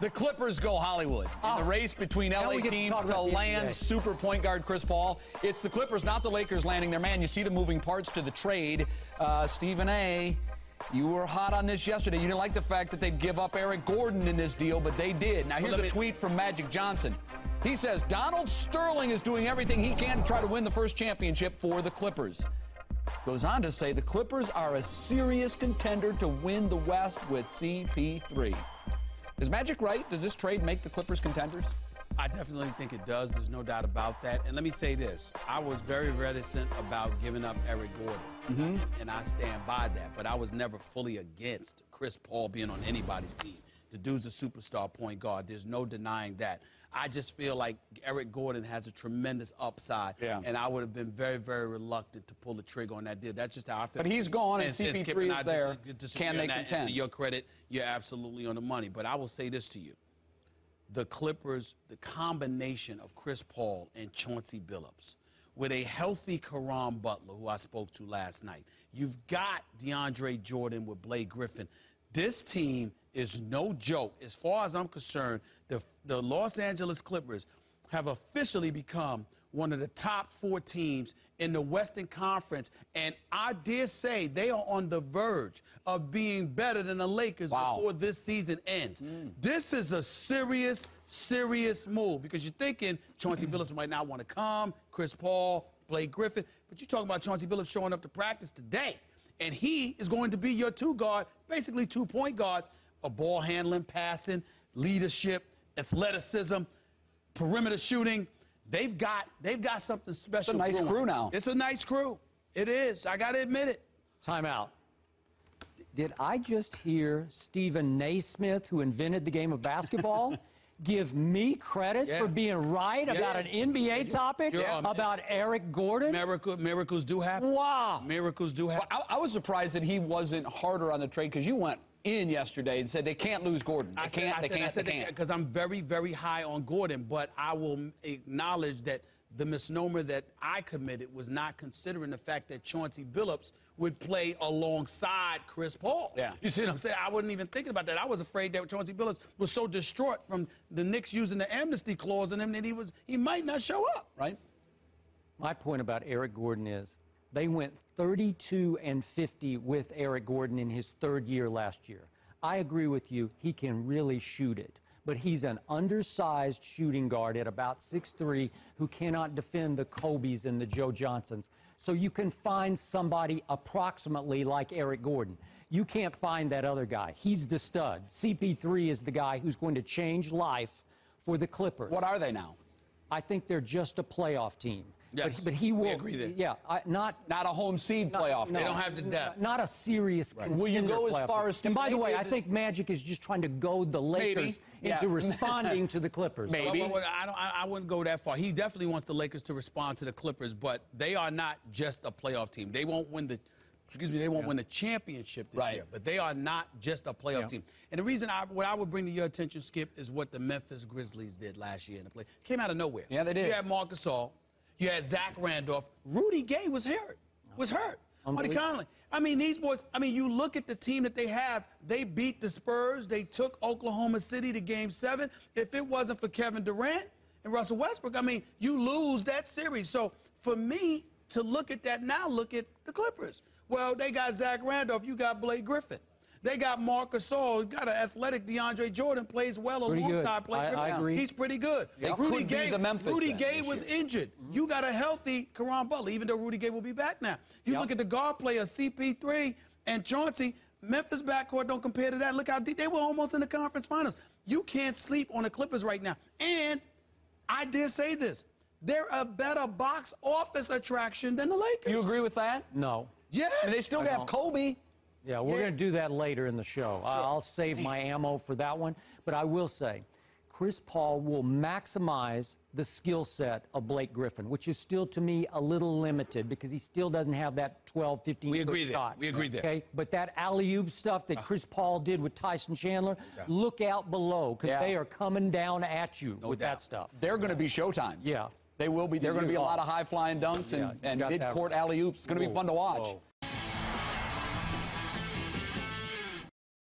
The Clippers go Hollywood in the race between LA teams to land super point guard Chris Paul. It's the Clippers, not the Lakers, landing their man. You see the moving parts to the trade. Stephen A., you were hot on this yesterday. You didn't like the fact that they'd give up Eric Gordon in this deal, but they did. Now, here's a tweet from Magic Johnson. He says, Donald Sterling is doing everything he can to try to win the first championship for the Clippers. Goes on to say the Clippers are a serious contender to win the West with CP3. Is Magic right? Does this trade make the Clippers contenders? I definitely think it does. There's no doubt about that. And let me say this. I was very reticent about giving up Eric Gordon, and I stand by that. But I was never fully against Chris Paul being on anybody's team. The dude's a superstar point guard. There's no denying that. I just feel like Eric Gordon has a tremendous upside, and I would have been very, very reluctant to pull the trigger on that deal. That's just how I feel. But he's gone, and CP3 is there. Can they contend? To your credit, you're absolutely on the money. But I will say this to you. The Clippers, the combination of Chris Paul and Chauncey Billups, with a healthy Caron Butler, who I spoke to last night. You've got DeAndre Jordan with Blake Griffin. This team is no joke. As far as I'm concerned, the Los Angeles Clippers have officially become one of the top 4 teams in the Western Conference, and I dare say they are on the verge of being better than the Lakers before this season ends. This is a serious, serious move because you're thinking Chauncey Billups might not want to come, Chris Paul, Blake Griffin, but you're talking about Chauncey Billups showing up to practice today, and he is going to be your 2 guard, basically 2 point guards, a ball handling, passing, leadership, athleticism, perimeter shooting. They've got something special. It's a nice crew now. It's a nice crew. It is. I got to admit it. Timeout. Did I just hear Stephen Naismith, who invented the game of basketball, give me credit for being right about an NBA topic about Eric Gordon? Miracles do happen. Wow. Miracles do happen. I was surprised that he wasn't harder on the trade because you went in yesterday and said they can't lose Gordon. They can't. Because I'm very, very high on Gordon, but I will acknowledge that the misnomer that I committed was not considering the fact that Chauncey Billups would play alongside Chris Paul. Yeah. You see what I'm saying? I wasn't even thinking about that. I was afraid that Chauncey Billups was so distraught from the Knicks using the amnesty clause in him that he might not show up. Right? My point about Eric Gordon is they went 32-50 with Eric Gordon in his 3rd year last year. I agree with you. He can really shoot it. But he's an undersized shooting guard at about 6'3", who cannot defend the Kobes and the Joe Johnsons. So you can find somebody approximately like Eric Gordon. You can't find that other guy. He's the stud. CP3 is the guy who's going to change life for the Clippers. What are they now? I think they're just a playoff team. Yes, but he will. we agree there. Yeah, not a home seed playoff. They don't have the depth. Not a serious contender. Will you go as far as? And by the way, I think Magic is just trying to goad the Lakers into responding to the Clippers. Maybe. I wouldn't go that far. He definitely wants the Lakers to respond to the Clippers, but they are not just a playoff team. They won't win the. They won't win the championship this year, but they are not just a playoff team. And the reason what I would bring to your attention, Skip, is what the Memphis Grizzlies did last year in the play. Came out of nowhere. Yeah, they did. You had Marc Gasol. You had Zach Randolph. Rudy Gay was hurt. Marty Conley. I mean, these boys, you look at the team that they have. They beat the Spurs. They took Oklahoma City to Game 7. If it wasn't for Kevin Durant and Russell Westbrook, you lose that series. So for me to look at that now, look at the Clippers. Well, they got Zach Randolph. You got Blake Griffin. They got Marc Gasol. You got an athletic DeAndre Jordan, plays well alongside Blake Griffin. I agree. He's pretty good. Rudy Gay was injured. You got a healthy Caron Butler, even though Rudy Gay will be back now. You look at the guard players, CP3 and Chauncey. Memphis backcourt don't compare to that. Look how deep they were, almost in the conference finals. You can't sleep on the Clippers right now. And I dare say this, they're a better box office attraction than the Lakers. You agree with that? No. Yes. They still have Kobe. Yeah, we're going to do that later in the show. Sure. I'll save my ammo for that one. But I will say, Chris Paul will maximize the skill set of Blake Griffin, which is still, to me, a little limited because he still doesn't have that 12, 15-foot shot. We agree there. Okay? But that alley-oop stuff that Chris Paul did with Tyson Chandler, look out below because they are coming down at you with that stuff. They're going to be Showtime. Yeah. They will be. They're going to be a lot of high-flying dunks and mid-court alley-oops. It's going to be fun to watch.